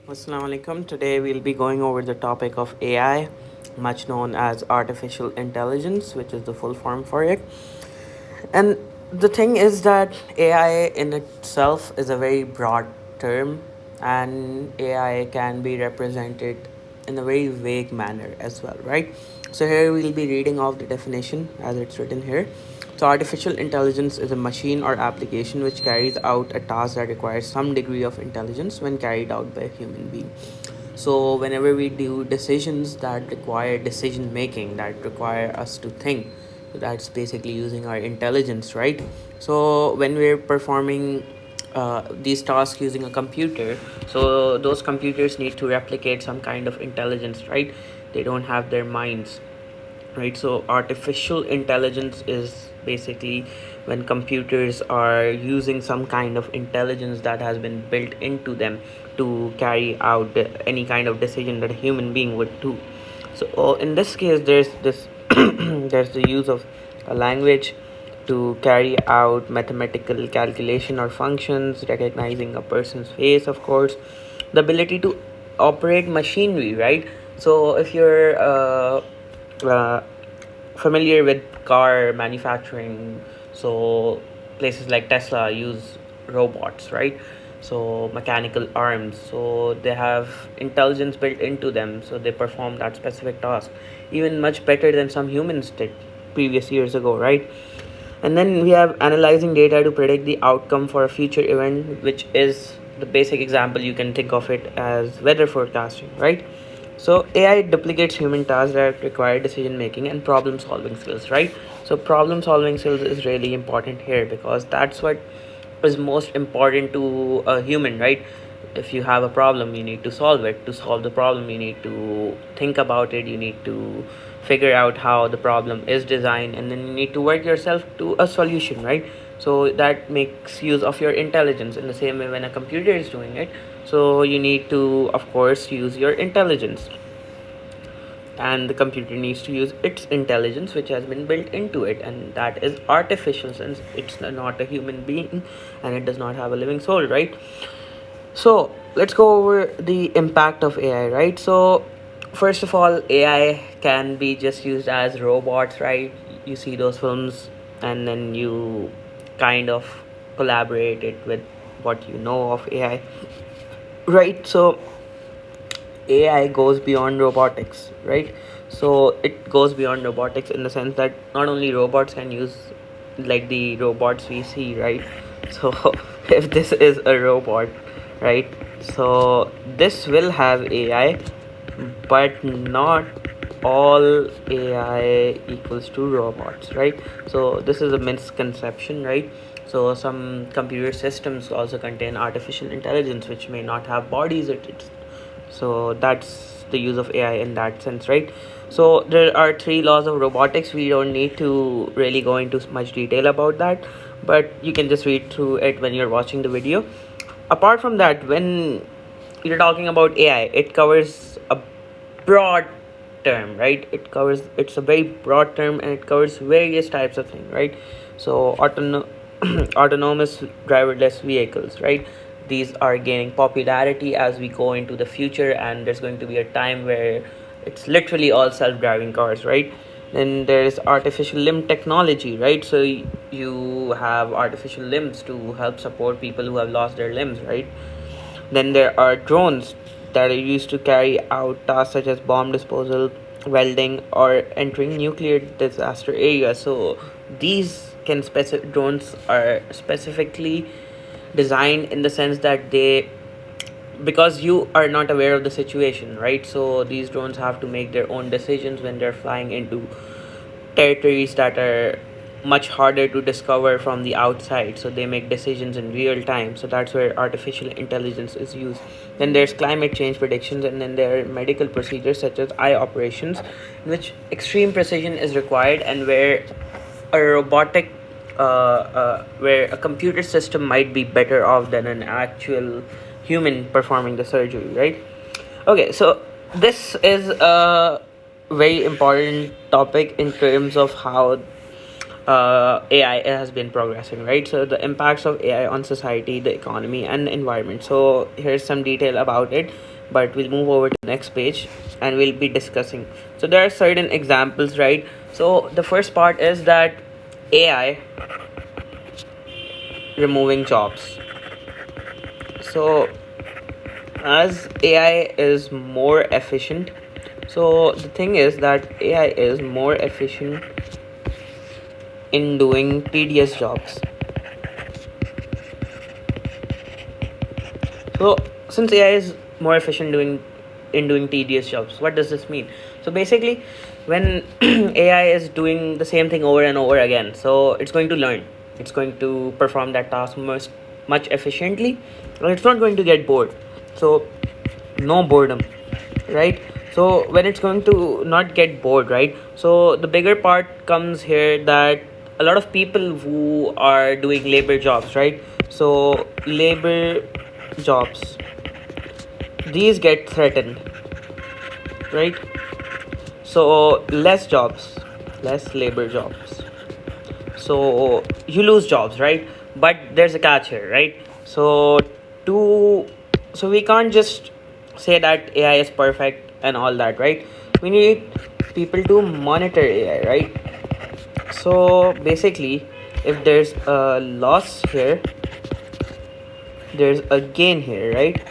Assalamu alaikum. Today we'll be going over the topic of AI, much known as artificial intelligence, which is the full form for it. And the thing is that AI in itself is a very broad term, and AI can be represented in a very vague manner as well, right? So, here we'll be reading off the definition as it's written here. So, artificial intelligence is a machine or application which carries out a task that requires some degree of intelligence when carried out by a human being. So, whenever we do decisions that require decision making, that require us to think, so that's basically using our intelligence, right? So, when we're performing these tasks using a computer, so those computers need to replicate some kind of intelligence, right? They don't have their minds, right? So artificial intelligence is basically when computers are using some kind of intelligence that has been built into them to carry out any kind of decision that a human being would do. So in this case, there's this there's the use of a language to carry out mathematical calculation or functions, recognizing a person's face, of course, the ability to operate machinery, right? So if you're uh, familiar with car manufacturing, so places like Tesla use robots, right? So mechanical arms, so they have intelligence built into them, so they perform that specific task even much better than some humans did previous years ago, right? And then we have analyzing data to predict the outcome for a future event, which is the basic example. You can think of it as weather forecasting, right? So AI duplicates human tasks that require decision making and problem solving skills, right? So problem solving skills is really important here because that's what is most important to a human, right? If you have a problem, you need to solve it. To solve the problem, you need to think about it, you need to figure out how the problem is designed, and then you need to work yourself to a solution, right? So that makes use of your intelligence in the same way when a computer is doing it. So you need to, of course, use your intelligence, and the computer needs to use its intelligence which has been built into it, and that is artificial since it's not a human being and it does not have a living soul, right? So let's go over the impact of AI, right? So first of all, AI can be just used as robots, right? You see those films and then you kind of collaborate it with what you know of AI, right? So AI goes beyond robotics, right? So it goes beyond robotics in the sense that not only robots can use like the robots we see, right? So if this is a robot, right? So this will have AI, but not all AI equals to robots, right? So this is a misconception, right? So some computer systems also contain artificial intelligence which may not have bodies. So that's the use of AI in that sense, right? So there are three laws of robotics. We don't need to really go into much detail about that, but you can just read through it when you're watching the video. Apart from that, when you're talking about AI, it covers a broad term, right? It's a very broad term and it covers various types of things, right? So autonomous driverless vehicles, right? These are gaining popularity as we go into the future, and there's going to be a time where it's literally all self-driving cars, right? Then there's artificial limb technology, right? So you have artificial limbs to help support people who have lost their limbs, right? Then there are drones that are used to carry out tasks such as bomb disposal, welding, or entering nuclear disaster areas. So these drones are specifically designed in the sense that they, because you are not aware of the situation, right? So these drones have to make their own decisions when they're flying into territories that are much harder to discover from the outside, so they make decisions in real time. So that's where artificial intelligence is used. Then there's climate change predictions, and then there are medical procedures such as eye operations in which extreme precision is required, and where a robotic where a computer system might be better off than an actual human performing the surgery, right? Okay, so this is a very important topic in terms of how AI has been progressing, right? So the impacts of AI on society, the economy, and the environment. So here's some detail about it, but we'll move over to the next page and we'll be discussing. So there are certain examples, right? So the first part is that AI removing jobs. So as AI is more efficient, so the thing is that AI is more efficient in doing tedious jobs. So since AI is more efficient doing tedious jobs, what does this mean? So basically, when AI is doing the same thing over and over again, so it's going to learn. It's going to perform that task much efficiently, and it's not going to get bored. So no boredom, right? So when it's going to not get bored, right? So the bigger part comes here that a lot of people who are doing labor jobs, right? So labor jobs, these get threatened, right? So less labor jobs, so you lose jobs, right? But there's a catch here, right? To so we can't just say that AI is perfect and all that, right? We need people to monitor AI, right? So basically, if there's a loss here, there's a gain here, right?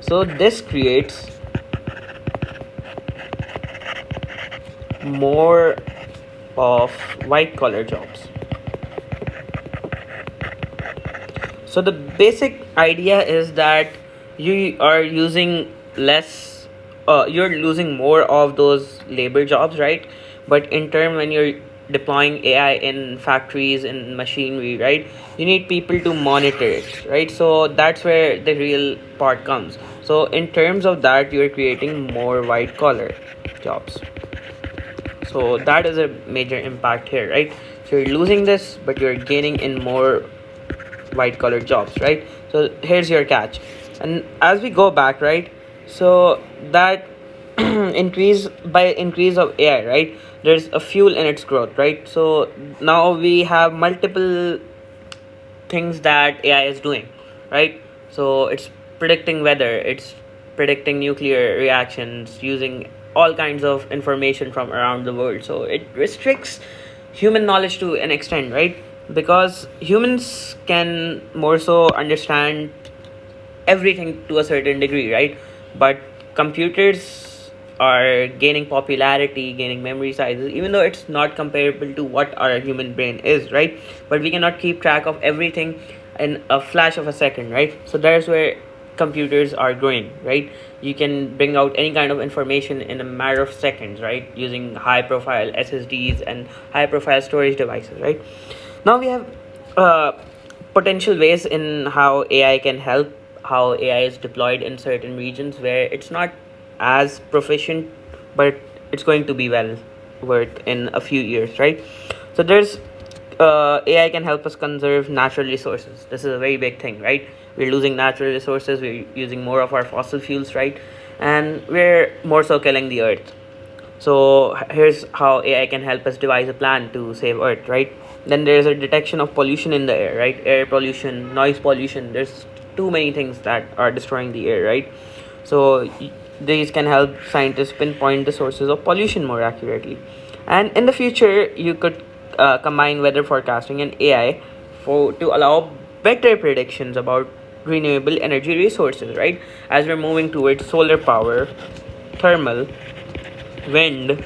So this creates more of white collar jobs. So the basic idea is that you are using less, you're losing more of those labor jobs, right? But in turn, when you're deploying AI in factories and machinery, right, you need people to monitor it, right? So that's where the real part comes. So in terms of that, you're creating more white collar jobs. So that is a major impact here, right? So you're losing this, but you're gaining in more white collar jobs, right? So here's your catch. And as we go back, right, so that increase of AI, right, there's a fuel in its growth, right? So now we have multiple things that AI is doing, right? So it's predicting weather, it's predicting nuclear reactions using all kinds of information from around the world. So it restricts human knowledge to an extent, right? Because humans can more so understand everything to a certain degree, right? But computers are gaining popularity, gaining memory sizes, even though it's not comparable to what our human brain is, right? But we cannot keep track of everything in a flash of a second, right? So that's where computers are growing, right? You can bring out any kind of information in a matter of seconds, right? Using high profile SSDs and high profile storage devices, right? Now we have uh, potential ways in how AI can help, how AI is deployed in certain regions where it's not as proficient, but it's going to be well worth in a few years, right? So there's AI can help us conserve natural resources. This is a very big thing, right? We're losing natural resources, we're using more of our fossil fuels, right? And we're more so killing the earth. So here's how AI can help us devise a plan to save Earth, right? Then there's a detection of pollution in the air, right? Air pollution, noise pollution. There's too many things that are destroying the air, right? So these can help scientists pinpoint the sources of pollution more accurately. And in the future, you could combine weather forecasting and AI for to allow better predictions about renewable energy resources, right? As we're moving towards solar power, thermal, wind.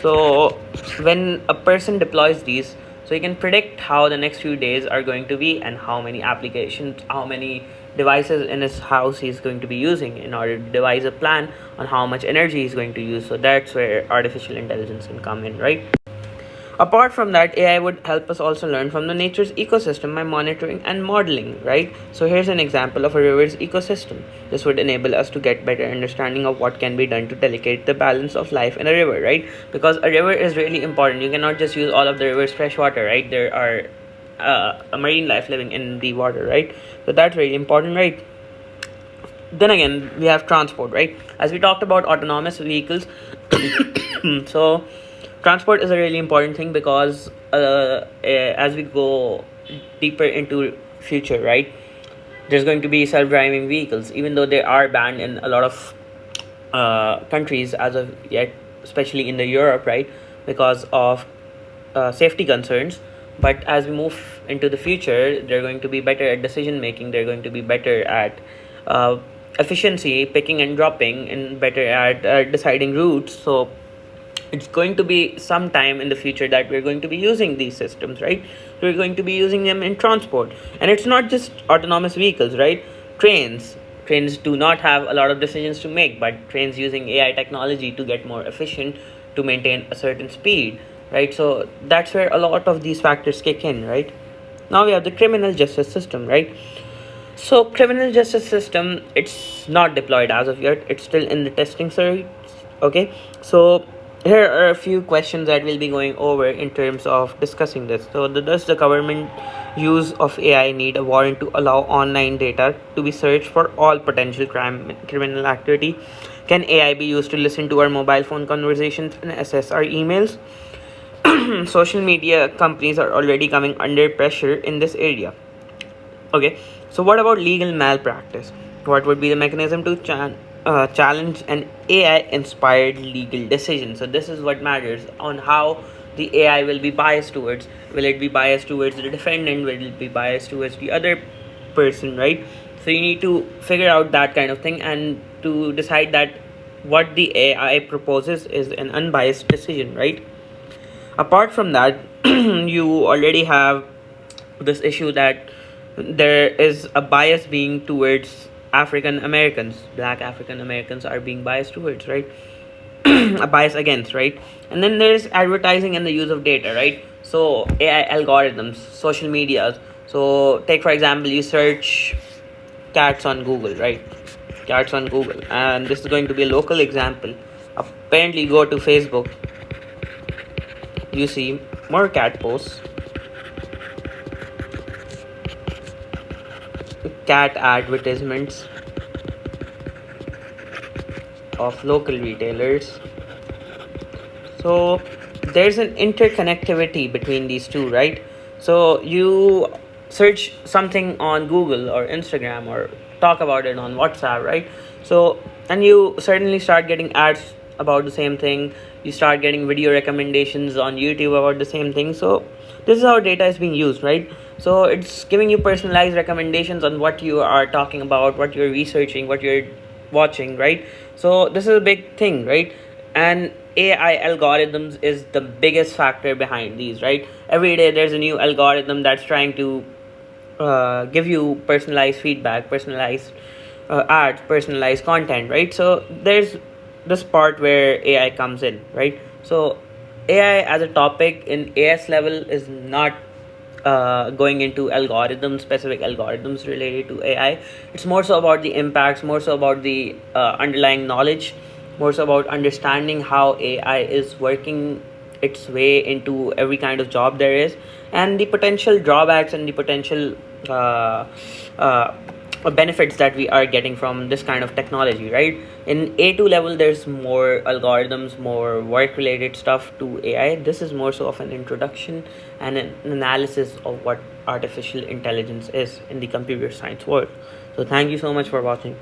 So when a person deploys these, so he can predict how the next few days are going to be and how many applications, how many devices in his house he's going to be using in order to devise a plan on how much energy he's going to use. So that's where artificial intelligence can come in, right? Apart from that, AI would help us also learn from the nature's ecosystem by monitoring and modeling, right? So here's an example of a river's ecosystem. This would enable us to get better understanding of what can be done to delicate the balance of life in a river, right? Because a river is really important. You cannot just use all of the river's fresh water, right? There are a marine life living in the water, right? So that's really important, right? Then again, we have transport, right? As we talked about autonomous vehicles, so transport is a really important thing because as we go deeper into future, right, there's going to be self-driving vehicles, even though they are banned in a lot of countries as of yet, especially in the Europe, right, because of safety concerns. But as we move into the future, they're going to be better at decision making. They're going to be better at uh, efficiency, picking and dropping, and better at deciding routes. So it's going to be some time in the future that we're going to be using these systems, right? We're going to be using them in transport. And it's not just autonomous vehicles, right? Trains do not have a lot of decisions to make, but trains using AI technology to get more efficient, to maintain a certain speed, right? So that's where a lot of these factors kick in, right? Now we have the criminal justice system, right? So criminal justice system, it's not deployed as of yet. It's still in the testing series. Okay. So here are a few questions that we'll be going over in terms of discussing this. So does the government use of AI need a warrant to allow online data to be searched for all potential criminal activity? Can AI be used to listen to our mobile phone conversations and assess our emails? Social media companies are already coming under pressure in this area. Okay, so what about legal malpractice? What would be the mechanism to challenge an AI inspired legal decision? So, this is what matters on how the AI will be biased towards. Will it be biased towards the defendant? Will it be biased towards the other person, right? So, you need to figure out that kind of thing and to decide that what the AI proposes is an unbiased decision, right? Apart from that, you already have this issue that there is a bias being towards African Americans. Black African Americans are being biased towards, right? A bias against, right? And then there's advertising and the use of data, right? So AI algorithms, social media. So take for example, you search cats on Google, right? Cats on Google, and this is going to be a local example. Apparently, go to Facebook, you see more cat posts, cat advertisements of local retailers. So there's an interconnectivity between these two, right? So you search something on Google or Instagram or talk about it on WhatsApp, right? So and you certainly start getting ads about the same thing. You start getting video recommendations on YouTube about the same thing. So this is how data is being used, right? So it's giving you personalized recommendations on what you are talking about, what you're researching, what you're watching, right? So this is a big thing, right? And AI algorithms is the biggest factor behind these, right? Every day there's a new algorithm that's trying to give you personalized feedback, personalized ads, personalized content, right? So there's this part where AI comes in, right? So AI as a topic in AS level is not going into algorithms, specific algorithms related to AI. It's more so about the impacts, more so about the underlying knowledge, more so about understanding how AI is working its way into every kind of job there is, and the potential drawbacks and the potential uh, benefits that we are getting from this kind of technology, right? In A2 level, there's more algorithms, more work related stuff to AI. This is more so of an introduction and an analysis of what artificial intelligence is in the computer science world. So thank you so much for watching.